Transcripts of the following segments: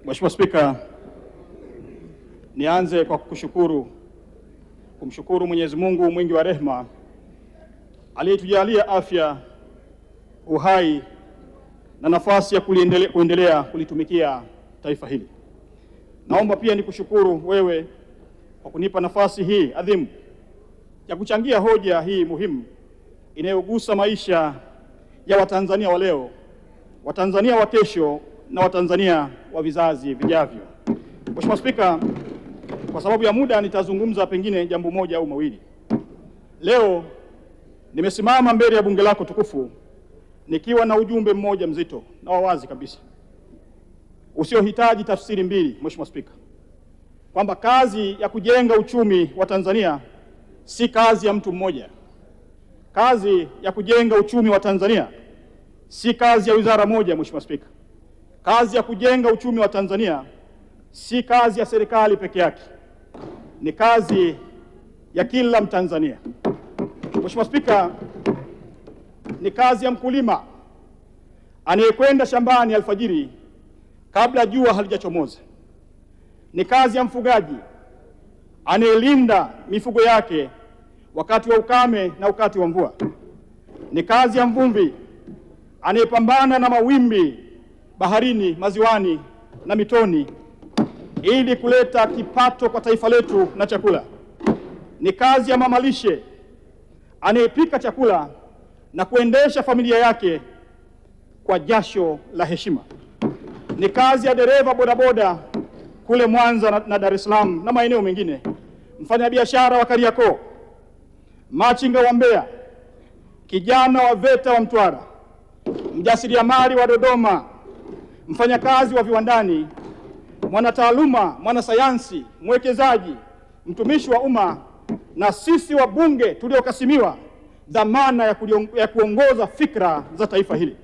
Mheshimiwa Spika, nianze kwa kumshukuru Mwenyezi Mungu mwingi wa rehema aliyetujalia afya, uhai na nafasi ya kuendelea kulitumikia taifa hili. Naomba pia nikushukuru wewe kwa kunipa nafasi hii adhimu ya kuchangia hoja hii muhimu inayogusa maisha ya Watanzania wa leo, Watanzania wa kesho na Watanzania wa vizazi vijavyo. Mheshimiwa Spika, kwa sababu ya muda nitazungumza pengine jambo moja au mawili. Leo nimesimama mbele ya bunge lako tukufu nikiwa na ujumbe mmoja mzito na wazi kabisa usiohitaji tafsiri mbili, Mheshimiwa Spika, kwamba kazi ya kujenga uchumi wa Tanzania si kazi ya mtu mmoja. Kazi ya kujenga uchumi wa Tanzania si kazi ya wizara moja, Mheshimiwa Spika. Kazi ya kujenga uchumi wa Tanzania si kazi ya serikali peke yake, ni kazi ya kila Mtanzania. Mheshimiwa Spika, ni kazi ya mkulima anayekwenda shambani alfajiri kabla jua halijachomoza. Ni kazi ya mfugaji anayelinda mifugo yake wakati wa ukame na wakati wa mvua. Ni kazi ya mvuvi anayepambana na mawimbi baharini, maziwani na mitoni ili kuleta kipato kwa taifa letu na chakula. Ni kazi ya mamalishe anayepika chakula na kuendesha familia yake kwa jasho la heshima. Ni kazi ya dereva bodaboda kule Mwanza na Dar es Salaam na maeneo mengine, mfanyabiashara wa Kariakoo, machinga wa Mbeya, kijana wa VETA wa Mtwara, mjasiriamali wa Dodoma, mfanyakazi wa viwandani, mwanataaluma, mwanasayansi, mwekezaji, mtumishi wa umma na sisi wabunge tuliokasimiwa dhamana ya kuongoza fikra za taifa hili.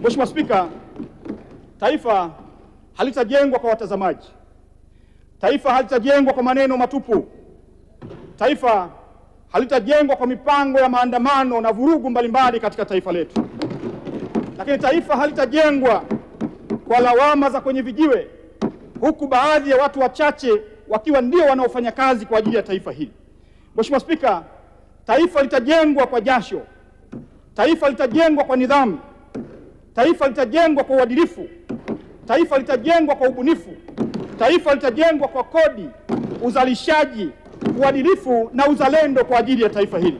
Mheshimiwa Spika, taifa halitajengwa kwa watazamaji. Taifa halitajengwa kwa maneno matupu. Taifa halitajengwa kwa mipango ya maandamano na vurugu mbalimbali katika taifa letu. Lakini taifa halitajengwa kwa lawama za kwenye vijiwe, huku baadhi ya watu wachache wakiwa ndio wanaofanya kazi kwa ajili ya taifa hili. Mheshimiwa Spika, taifa litajengwa kwa jasho. Taifa litajengwa kwa nidhamu. Taifa litajengwa kwa uadilifu. Taifa litajengwa kwa ubunifu. Taifa litajengwa kwa kodi, uzalishaji, uadilifu na uzalendo kwa ajili ya taifa hili.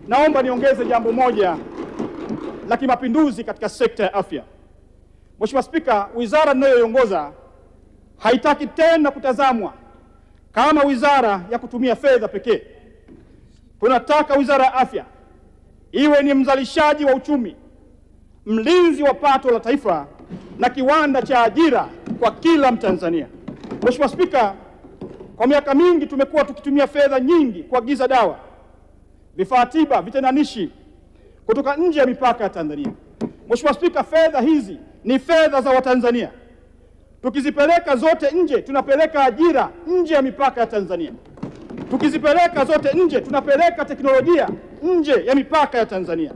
Naomba niongeze jambo moja la kimapinduzi katika sekta ya afya. Mheshimiwa Spika, wizara ninayoiongoza haitaki tena kutazamwa kama wizara ya kutumia fedha pekee. Tunataka wizara ya afya iwe ni mzalishaji wa uchumi, mlinzi wa pato la taifa na kiwanda cha ajira kwa kila Mtanzania. Mheshimiwa Spika, kwa miaka mingi tumekuwa tukitumia fedha nyingi kuagiza dawa, vifaa tiba, vitendanishi kutoka nje ya mipaka ya Tanzania. Mheshimiwa Spika, fedha hizi ni fedha za Watanzania. Tukizipeleka zote nje, tunapeleka ajira nje ya mipaka ya Tanzania. Tukizipeleka zote nje, tunapeleka teknolojia nje ya mipaka ya Tanzania.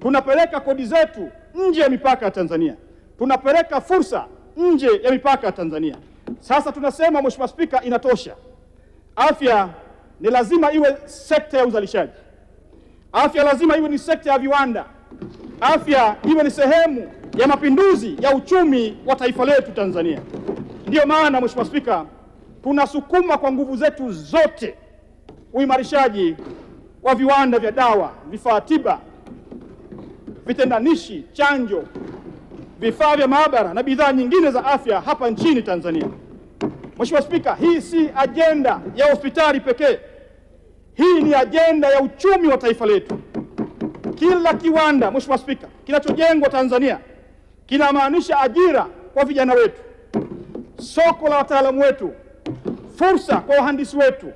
Tunapeleka kodi zetu nje ya mipaka ya Tanzania. Tunapeleka fursa nje ya mipaka ya Tanzania. Sasa tunasema, Mheshimiwa Spika, inatosha. Afya ni lazima iwe sekta ya uzalishaji. Afya lazima iwe ni sekta ya viwanda. Afya iwe ni sehemu ya mapinduzi ya uchumi wa taifa letu Tanzania. Ndiyo maana, Mheshimiwa Spika, tunasukuma kwa nguvu zetu zote uimarishaji wa viwanda vya dawa, vifaa tiba, vitendanishi, chanjo, vifaa vya maabara na bidhaa nyingine za afya hapa nchini Tanzania. Mheshimiwa Spika, hii si ajenda ya hospitali pekee. Hii ni ajenda ya uchumi wa taifa letu. Kila kiwanda, Mheshimiwa Spika, kinachojengwa Tanzania kinamaanisha ajira kwa vijana wetu, soko la wataalamu wetu, fursa kwa wahandisi wetu,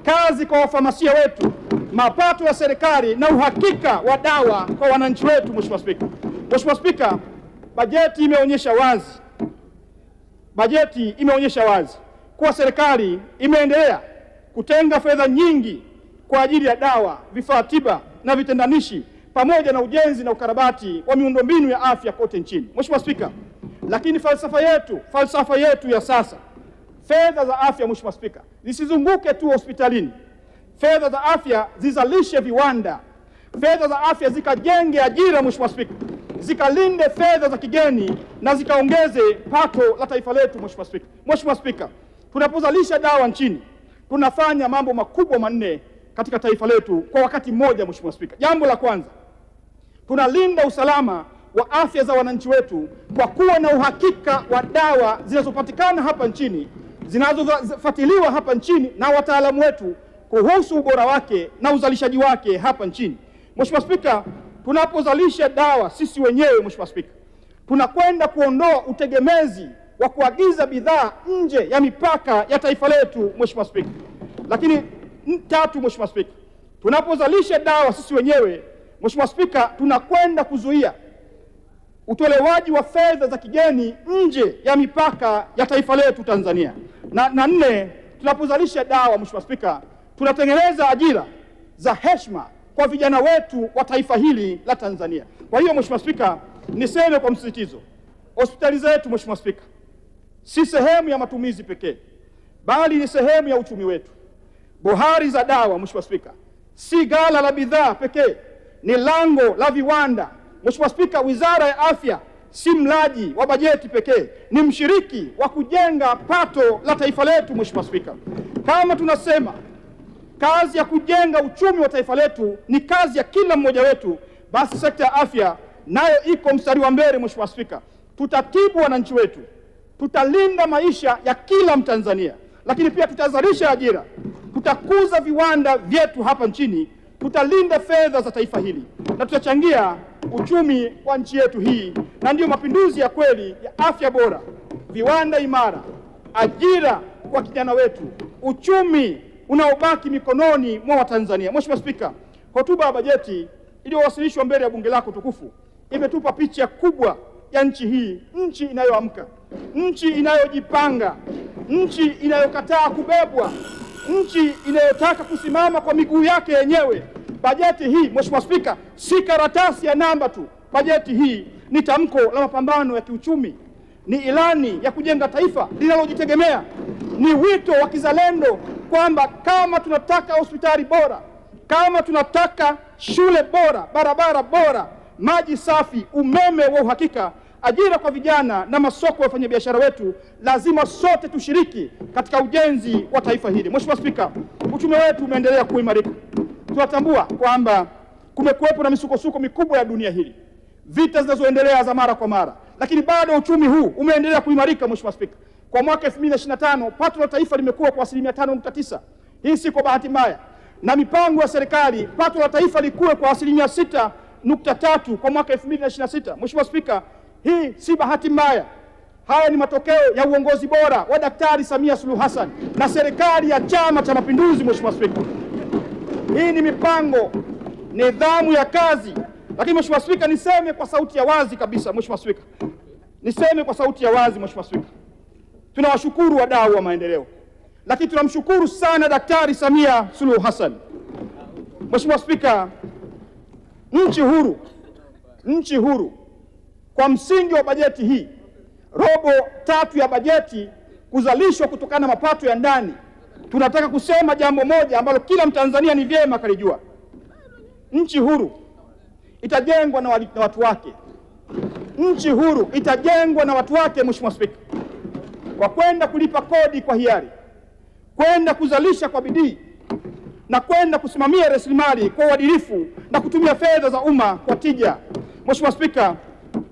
kazi kwa wafamasia wetu, mapato ya serikali na uhakika wa dawa kwa wananchi wetu. Mheshimiwa Spika, bajeti imeonyesha wazi kuwa serikali imeendelea kutenga fedha nyingi kwa ajili ya dawa, vifaa tiba na vitendanishi pamoja na ujenzi na ukarabati wa miundombinu ya afya kote nchini. Mheshimiwa Spika, Lakini falsafa yetu ya sasa, fedha za afya, Mheshimiwa Spika, zisizunguke tu hospitalini. Fedha za afya zizalishe viwanda, fedha za afya zikajenge ajira, Mheshimiwa Spika, zikalinde fedha za kigeni na zikaongeze pato la taifa letu, Mheshimiwa Spika. Mheshimiwa Spika, tunapozalisha dawa nchini tunafanya mambo makubwa manne katika taifa letu kwa wakati mmoja, Mheshimiwa Spika. Jambo la kwanza, tunalinda usalama wa afya za wananchi wetu kwa kuwa na uhakika wa dawa zinazopatikana hapa nchini, zinazofuatiliwa hapa nchini na wataalamu wetu kuhusu ubora wake na uzalishaji wake hapa nchini. Mheshimiwa Spika, tunapozalisha dawa sisi wenyewe, Mheshimiwa Spika, tunakwenda kuondoa utegemezi wa kuagiza bidhaa nje ya mipaka ya taifa letu, Mheshimiwa Spika. Lakini tatu, Mheshimiwa Spika, tunapozalisha dawa sisi wenyewe, Mheshimiwa Spika, tunakwenda kuzuia utolewaji wa fedha za kigeni nje ya mipaka ya taifa letu Tanzania. Na nne, tunapozalisha dawa, Mheshimiwa Spika, tunatengeneza ajira za heshima kwa vijana wetu wa taifa hili la Tanzania. Kwa hiyo, Mheshimiwa Spika, niseme kwa msisitizo, hospitali zetu, Mheshimiwa Spika, si sehemu ya matumizi pekee, bali ni sehemu ya uchumi wetu. Bohari za dawa, Mheshimiwa Spika, si ghala la bidhaa pekee, ni lango la viwanda. Mheshimiwa Spika, Wizara ya Afya si mlaji wa bajeti pekee, ni mshiriki wa kujenga pato la taifa letu, Mheshimiwa Spika. Kama tunasema kazi ya kujenga uchumi wa taifa letu ni kazi ya kila mmoja wetu, basi sekta ya afya nayo iko mstari wa mbele, Mheshimiwa Spika. Tutatibu wananchi wetu, tutalinda maisha ya kila Mtanzania, lakini pia tutazalisha ajira, tutakuza viwanda vyetu hapa nchini, tutalinda fedha za taifa hili na tutachangia uchumi wa nchi yetu hii. Na ndiyo mapinduzi ya kweli ya afya bora, viwanda imara, ajira kwa kijana wetu, uchumi unaobaki mikononi mwa Watanzania. Mheshimiwa Spika, hotuba ya bajeti iliyowasilishwa mbele ya bunge lako tukufu imetupa picha kubwa ya nchi hii, nchi inayoamka, nchi inayojipanga, nchi inayokataa kubebwa, nchi inayotaka kusimama kwa miguu yake yenyewe. Bajeti hii, Mheshimiwa Spika, si karatasi ya namba tu. Bajeti hii ni tamko la mapambano ya kiuchumi, ni ilani ya kujenga taifa linalojitegemea, ni wito wa kizalendo kwamba kama tunataka hospitali bora, kama tunataka shule bora, barabara bora, maji safi, umeme wa uhakika, ajira kwa vijana na masoko ya wafanyabiashara wetu, lazima sote tushiriki katika ujenzi wa taifa hili. Mheshimiwa Spika, uchumi wetu umeendelea kuimarika. Tunatambua kwamba kumekuwepo na misukosuko mikubwa ya dunia hili, vita zinazoendelea za mara kwa mara, lakini bado uchumi huu umeendelea kuimarika. Mheshimiwa Spika, kwa mwaka 2025 pato la taifa limekuwa kwa 5.9%. Hii si kwa bahati mbaya, na mipango ya serikali pato la taifa likue kwa 6.3% kwa mwaka 2026. Mheshimiwa Spika, hii si bahati mbaya. Haya ni matokeo ya uongozi bora wa Daktari Samia Suluhu Hassan na serikali ya Chama cha Mapinduzi. Mheshimiwa Spika, hii ni mipango, nidhamu ya kazi. Lakini Mheshimiwa Spika, niseme kwa sauti ya wazi kabisa, Mheshimiwa Spika, niseme kwa sauti ya wazi, Mheshimiwa Spika, tunawashukuru wadau wa maendeleo, lakini tunamshukuru sana Daktari Samia Suluhu Hassan. Mheshimiwa Spika, nchi huru kwa msingi wa bajeti hii, robo tatu ya bajeti kuzalishwa kutokana na mapato ya ndani. Tunataka kusema jambo moja ambalo kila Mtanzania ni vyema kalijua. Nchi huru itajengwa na watu wake. Nchi huru itajengwa na watu wake, Mheshimiwa Spika, kwa kwenda kulipa kodi kwa hiari, kwenda kuzalisha kwa bidii na kwenda kusimamia rasilimali kwa uadilifu na kutumia fedha za umma kwa tija. Mheshimiwa Spika,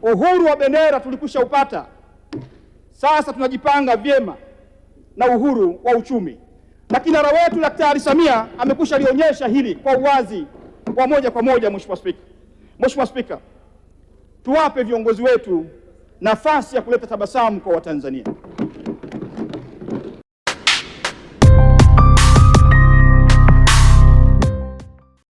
uhuru wa bendera tulikwisha upata. Sasa tunajipanga vyema na uhuru wa uchumi, na kinara wetu Daktari Samia amekwisha lionyesha hili kwa uwazi wa moja kwa moja. Mheshimiwa Spika, tuwape viongozi wetu nafasi ya kuleta tabasamu kwa Watanzania.